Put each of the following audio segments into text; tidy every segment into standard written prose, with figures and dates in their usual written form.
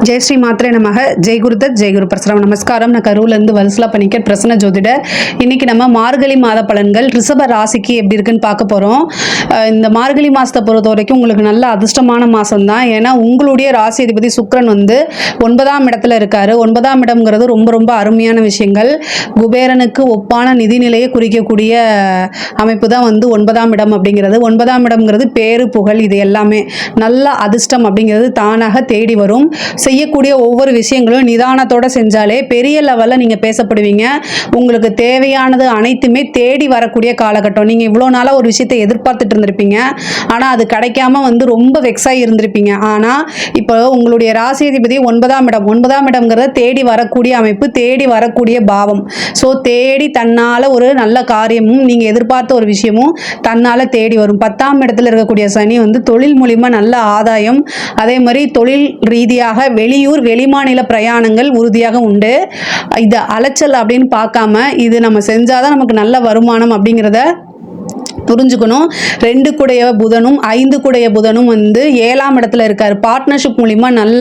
ஜெய் ஸ்ரீ மாத்திரை நமக. ஜெய் குருதத் ஜெய் குரு பிரசரம். நமஸ்காரம். நான் கரூர்லேருந்து வல்சலா பணிக்கர் பிரசன்ன ஜோதிடர். இன்னைக்கு நம்ம மார்கழி மாத பலன்கள் ரிஷப ராசிக்கு எப்படி இருக்குன்னு பார்க்க போகிறோம். இந்த மார்கழி மாதத்தை பொறுத்த வரைக்கும் உங்களுக்கு நல்ல அதிர்ஷ்டமான மாதம் தான். ஏன்னா உங்களுடைய ராசி அதிபதி சுக்கிரன் 9ஆம் இடத்துல இருக்காரு. 9ஆம் இடம்ங்கிறது ரொம்ப ரொம்ப அருமையான விஷயங்கள். குபேரனுக்கு ஒப்பான நிதிநிலையை குறிக்கக்கூடிய அமைப்பு தான் 9ஆம் இடம் அப்படிங்கிறது. 9ஆம் இடம்ங்கிறது பேரு புகழ், இது எல்லாமே நல்ல அதிர்ஷ்டம் அப்படிங்கிறது தானாக தேடி வரும். செய்யக்கூடிய ஒவ்வொரு விஷயங்களும் நிதானத்தோட செஞ்சாலே பெரிய லெவலில் நீங்கள் பேசப்படுவீங்க. உங்களுக்கு தேவையானது அனைத்துமே தேடி வரக்கூடிய காலகட்டம். நீங்கள் இவ்வளோ நாளாக ஒரு விஷயத்தை எதிர்பார்த்துட்டு இருந்திருப்பீங்க, ஆனால் அது கிடைக்காம ரொம்ப வெக்ஸாகி இருந்திருப்பீங்க. ஆனால் இப்போ உங்களுடைய ராசி அதிபதி 9ஆம் இடம், 9ஆம் இடம்ங்கிறத தேடி வரக்கூடிய அமைப்பு, தேடி வரக்கூடிய பாவம். ஸோ தேடி தன்னால் ஒரு நல்ல காரியமும் நீங்கள் எதிர்பார்த்த ஒரு விஷயமும் தன்னால் தேடி வரும். 10ஆம் இடத்துல இருக்கக்கூடிய சனி தொழில் மூலிமா நல்ல ஆதாயம், அதே மாதிரி தொழில் ரீதியாக வெளியூர் வெளிமாநில பிரயாணங்கள் உறுதியாக உண்டு. இது அலைச்சல் அப்படின்னு பார்க்காம இது நம்ம செஞ்சாதான் நமக்கு நல்ல வருமானம் அப்படிங்கிறத புரிஞ்சுக்கணும். 2 கூடைய புதனும் 5 கூடைய புதனும் 7ஆம் இடத்துல இருக்காரு. பார்ட்னர்ஷிப் மூலிமா நல்ல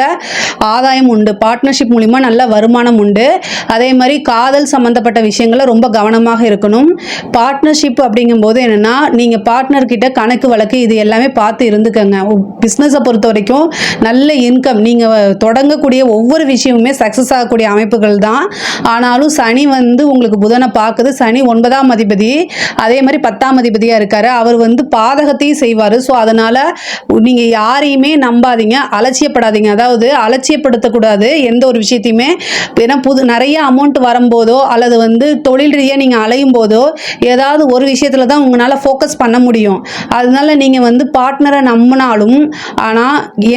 ஆதாயம் உண்டு, பார்ட்னர்ஷிப் மூலிமா நல்ல வருமானம் உண்டு. அதே மாதிரி காதல் சம்பந்தப்பட்ட விஷயங்களை ரொம்ப கவனமாக இருக்கணும். பார்ட்னர்ஷிப் அப்படிங்கும்போது என்னன்னா, நீங்க பார்ட்னர் கிட்ட கணக்கு வழக்கு இது எல்லாமே பார்த்து இருந்துக்கங்க. பிஸ்னஸை பொறுத்த வரைக்கும் நல்ல இன்கம், நீங்க தொடங்கக்கூடிய ஒவ்வொரு விஷயமுமே சக்சஸ் ஆகக்கூடிய அமைப்புகள் தான். ஆனாலும் சனி உங்களுக்கு புதனை பார்க்குது. சனி 9ஆம் அதிபதி, அதே மாதிரி 10ஆம் அதிபதியா இருக்காரு. அவர் பாதகத்தையும் செய்வாரு. ஸோ அதனால நீங்க யாரையுமே நம்பாதீங்க, அலட்சியப்படாதீங்க. அதாவது அலட்சியப்படுத்தக்கூடாது எந்த ஒரு விஷயத்தையுமே. ஏன்னா நிறைய அமௌண்ட் வரும்போதோ அல்லது தொழில் ரீதியாக நீங்க அலையும் போதோ ஏதாவது ஒரு விஷயத்துல தான் உங்களால ஃபோக்கஸ் பண்ண முடியும். அதனால நீங்க பார்ட்னரை நம்பினாலும் ஆனா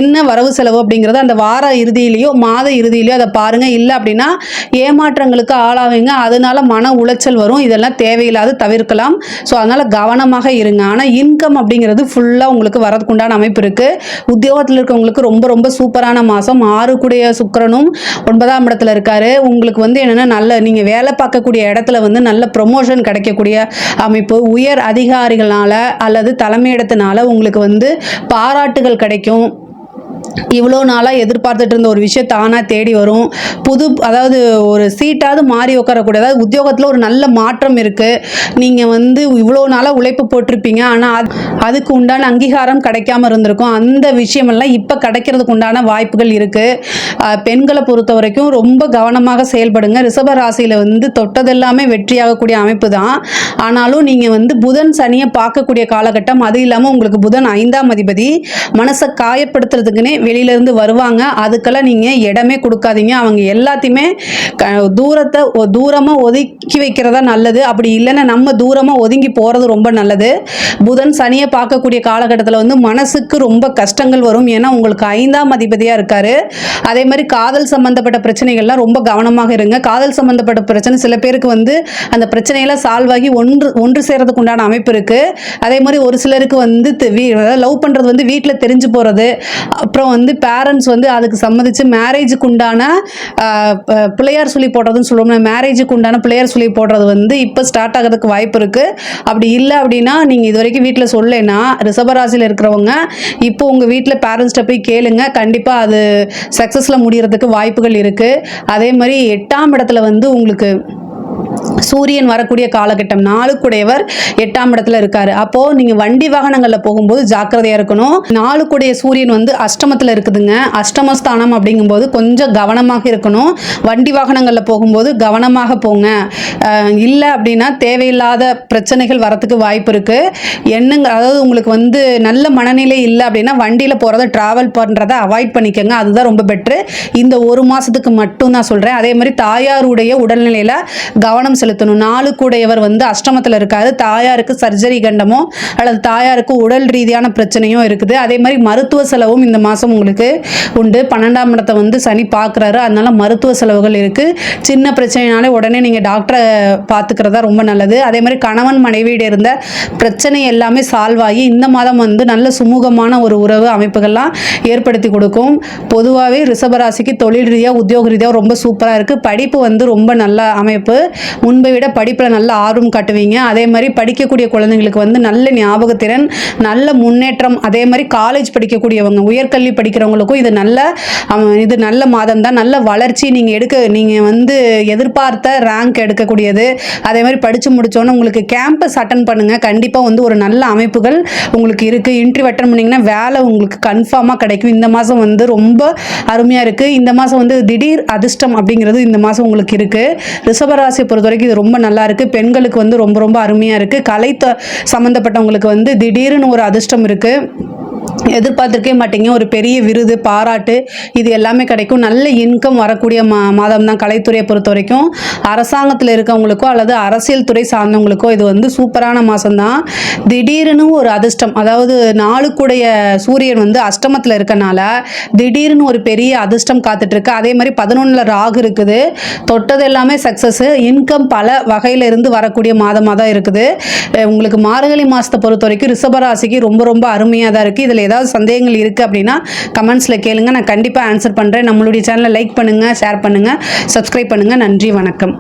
என்ன வரவு செலவு அப்படிங்கறது அந்த வார இறுதியிலேயோ மாத இறுதியிலேயோ அதை பாருங்க. இல்லை அப்படின்னா ஏமாற்றங்களுக்கு ஆளாவீங்க. அதனால மன உளைச்சல் வரும். இதெல்லாம் தேவையில்லாது தவிர்க்கலாம். ஸோ அதனால கவனமாக இருங்க. ஆனால் இன்கம் அப்படிங்கிறது ஃபுல்லாக உங்களுக்கு வரதுக்குண்டான அமைப்பு இருக்கு. உத்தியோகத்தில் இருக்கவங்களுக்கு ரொம்ப ரொம்ப சூப்பரான மாதம். 6 கூடிய சுக்கிரனும் 9ஆம் இடத்துல இருக்காரு. உங்களுக்கு என்னன்னா நல்ல நீங்க வேலை பார்க்கக்கூடிய இடத்துல நல்ல ப்ரொமோஷன் கிடைக்கக்கூடிய அமைப்பு, உயர் அதிகாரிகளால அல்லது தலைமையிடத்தினால உங்களுக்கு பாராட்டுகள் கிடைக்கும். இவ்வளோ நாளாக எதிர்பார்த்துட்டு இருந்த ஒரு விஷயம் தானாக தேடி வரும். அதாவது ஒரு சீட்டாவது மாறி உட்காரக்கூடிய, அதாவது உத்தியோகத்தில் ஒரு நல்ல மாற்றம் இருக்குது. நீங்கள் இவ்வளோ நாளாக உழைப்பு போட்டிருப்பீங்க, ஆனால் அதுக்கு உண்டான அங்கீகாரம் கிடைக்காம இருந்திருக்கும். அந்த விஷயமெல்லாம் இப்போ கிடைக்கிறதுக்கு உண்டான வாய்ப்புகள் இருக்குது. பெண்களை பொறுத்த வரைக்கும் ரொம்ப கவனமாக செயல்படுங்க. ரிஷப ராசியில் தொட்டதெல்லாமே வெற்றியாகக்கூடிய அமைப்பு தான். ஆனாலும் நீங்கள் புதன் சனியை பார்க்கக்கூடிய காலகட்டம். அது இல்லாமல் உங்களுக்கு புதன் 5ஆம் அதிபதி, மனசை காயப்படுத்துறதுக்குன்னே வெளியிலேருந்து வருவாங்க. அதுக்கெல்லாம் நீங்கள் இடமே கொடுக்காதீங்க. அவங்க எல்லாத்தையுமே தூரமாக ஒதுக்கி வைக்கிறதா நல்லது. அப்படி இல்லைன்னா நம்ம தூரமாக ஒதுங்கி போகிறது ரொம்ப நல்லது. புதன் சனியை பார்க்கக்கூடிய காலகட்டத்தில் மனசுக்கு ரொம்ப கஷ்டங்கள் வரும். ஏன்னா உங்களுக்கு 5ஆம் அதிபதியாக இருக்காரு. அதே மாதிரி காதல் சம்பந்தப்பட்ட பிரச்சனைகள்லாம் ரொம்ப கவனமாக இருங்க. காதல் சம்பந்தப்பட்ட பிரச்சனை சில பேருக்கு அந்த பிரச்சனையெல்லாம் சால்வ் ஆகி ஒன்று சேர்றதுக்கு உண்டான அமைப்பு இருக்கு. அதே மாதிரி ஒரு சிலருக்கு லவ் பண்ணுறது வீட்டில் தெரிஞ்சு போகிறது, அப்புறம் பேரண்ட்ஸ் அதுக்கு சம்மதிச்சு மேரேஜுக்கு உண்டான பிள்ளையார் சொல்லி போடுறதுன்னு சொல்லுவோம்னா, மேரேஜுக்கு உண்டான பிள்ளையார் சொல்லி போடுறது இப்போ ஸ்டார்ட் ஆகிறதுக்கு வாய்ப்பு இருக்குது. அப்படி இல்லை அப்படின்னா நீங்கள் இது வரைக்கும் வீட்டில் சொல்லலைன்னா ரிஷபராசியில் இருக்கிறவங்க இப்போ உங்கள் வீட்டில் பேரண்ட்ஸ்கிட்ட போய் கேளுங்க. கண்டிப்பாக அது சக்ஸஸில் முடிகிறதுக்கு வாய்ப்புகள் இருக்குது. அதே மாதிரி 8ஆம் இடத்துல உங்களுக்கு சூரியன் வரக்கூடிய காலகட்டம். 4 கூடையவர் 8ஆம் இடத்துல இருக்காரு. அப்போ நீங்க வண்டி வாகனங்கள்ல போகும்போது ஜாக்கிரதையா இருக்கணும். 4 கூடைய சூரியன் அஷ்டமத்துல இருக்குதுங்க. அஷ்டமஸ்தானம் அப்படிங்கும்போது கொஞ்சம் கவனமாக இருக்கணும். வண்டி வாகனங்கள்ல போகும்போது கவனமாக போங்க. இல்லை அப்படின்னா தேவையில்லாத பிரச்சனைகள் வரத்துக்கு வாய்ப்பு இருக்கு. அதாவது உங்களுக்கு நல்ல மனநிலை இல்லை அப்படின்னா வண்டியில போறதை டிராவல் பண்றதை அவாய்ட் பண்ணிக்கோங்க. அதுதான் ரொம்ப பெட்ரு. இந்த ஒரு மாசத்துக்கு மட்டும் தான் சொல்றேன். அதே மாதிரி தாயாருடைய உடல்நிலையில கவனம் செலுத்தணும். 4 கூடையவர் அஷ்டமத்தில் இருக்காரு. தாயாருக்கு சர்ஜரி கண்டமோ அல்லது தாயாருக்கு உடல் ரீதியான பிரச்சனையும் இருக்குது. அதே மாதிரி மருத்துவ செலவும் இந்த மாதம் உங்களுக்கு உண்டு. 12ஆம் இடத்தை சனி பார்க்குறாரு. அதனால மருத்துவ செலவுகள் இருக்குது. சின்ன பிரச்சனைனாலே உடனே நீங்கள் டாக்டரை பார்த்துக்கிறதா ரொம்ப நல்லது. அதே மாதிரி கணவன் மனைவியிட இருந்த பிரச்சனை எல்லாமே சால்வ் ஆகி இந்த மாதம் நல்ல சுமூகமான ஒரு உறவு அமைப்புகள்லாம் ஏற்படுத்தி கொடுக்கும். பொதுவாகவே ரிஷபராசிக்கு தொழில் ரீதியாக உத்தியோக ரீதியாக ரொம்ப சூப்பராக இருக்குது. படிப்பு ரொம்ப நல்ல அமைப்பு. முன்பை விட படிப்பில் நல்ல ஆர்வம் காட்டுவீங்க. அதே மாதிரி படிக்கக்கூடிய குழந்தைங்களுக்கு வந்து நல்ல ஞாபகத்திறன், நல்ல முன்னேற்றம். அதே மாதிரி காலேஜ் படிக்கக்கூடியவங்க, உயர்கல்வி படிக்கிறவங்களுக்கும் இது நல்ல மாதம் தான். நல்ல வளர்ச்சி, நீங்கள் வந்து எதிர்பார்த்த ரேங்க் எடுக்கக்கூடியது. அதே மாதிரி படித்து முடித்தோன்னே உங்களுக்கு கேம்பஸ் அட்டன் பண்ணுங்கள். கண்டிப்பாக வந்து ஒரு நல்ல அமைப்புகள் உங்களுக்கு இருக்குது. இன்டர்வியூ அட்டன் பண்ணிங்கன்னா வேலை உங்களுக்கு கன்ஃபார்மாக கிடைக்கும். இந்த மாதம் வந்து ரொம்ப அருமையாக இருக்குது. இந்த மாதம் வந்து திடீர் அதிர்ஷ்டம் அப்படிங்கிறது இந்த மாதம் உங்களுக்கு இருக்குது. ரிஷபராசியை பொறுத்த வரைக்கும் இது ரொம்ப நல்லா இருக்குது. பெண்களுக்கு வந்து ரொம்ப ரொம்ப அருமையாக இருக்குது. கலை சம்மந்தப்பட்டவங்களுக்கு வந்து திடீர்னு ஒரு அதிர்ஷ்டம் இருக்குது. எதிர்பார்த்துருக்கே மாட்டீங்க. ஒரு பெரிய விருது, பாராட்டு, இது எல்லாமே கிடைக்கும். நல்ல இன்கம் வரக்கூடிய மாதம் தான் கலைத்துறையை பொறுத்த வரைக்கும். அரசாங்கத்தில் இருக்கவங்களுக்கோ அல்லது அரசியல் துறை சார்ந்தவங்களுக்கோ இது வந்து சூப்பரான மாதம் தான். திடீர்னு ஒரு அதிர்ஷ்டம், அதாவது நாளுக்குடைய சூரியன் வந்து அஷ்டமத்தில் இருக்கனால திடீர்னு ஒரு பெரிய அதிர்ஷ்டம் காத்துட்ருக்கு. அதே மாதிரி 11ல் ராகு இருக்குது. தொட்டது எல்லாமே சக்ஸஸ்ஸு. இன்கம் பல வகையில் இருந்து வரக்கூடிய மாதமாக தான் இருக்குது. உங்களுக்கு மார்கழி மாதத்தை பொறுத்த வரைக்கும் ரிஷபராசிக்கு ரொம்ப ரொம்ப அருமையாக தான் இருக்குது. இதில் ஏதாவது சந்தேகங்கள் இருக்குது அப்படின்னா கமெண்ட்ஸில் கேளுங்க, நான் கண்டிப்பாக ஆன்சர் பண்ணுறேன். நம்மளுடைய சேனலை லைக் பண்ணுங்கள், ஷேர் பண்ணுங்கள், சப்ஸ்கிரைப் பண்ணுங்கள். நன்றி, வணக்கம்.